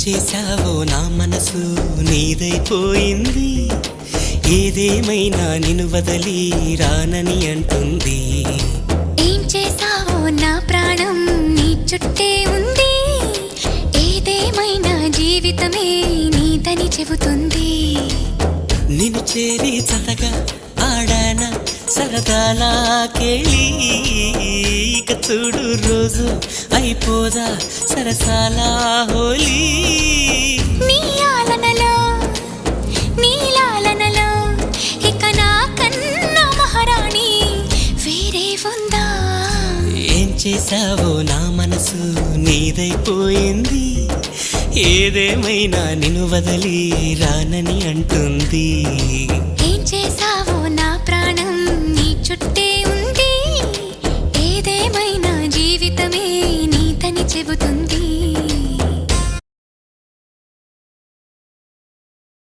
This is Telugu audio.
చేశావో నా మనసు నీదైపోయింది, ఏదేమైనా నిన్ను వదలి రానని అంటుంది. ఏం చేశావో నా ప్రాణం నీ చుట్టే ఉంది, ఏదేమైనా జీవితమే నీదని చెబుతుంది. నిన్ను చేరి చతగా ఆడాన సరదాలా కేళి, ఇక చూడు రోజు అయిపోదా సరసాల హోలీ. నీ ఆలనలో నీ లాలనలో ఇక నా కన్నా మహారాణి వేరే ఉందా? ఏం చేశావో నా మనసు నీదైపోయింది, ఏదేమైనా నిన్ను వదలి రానని అంటుంది. ఏం చేశావో నా ప్రాణం నీ చుట్టే ఉంది, ఏదేమైనా జీవితమే నీదని చెబుతుంది.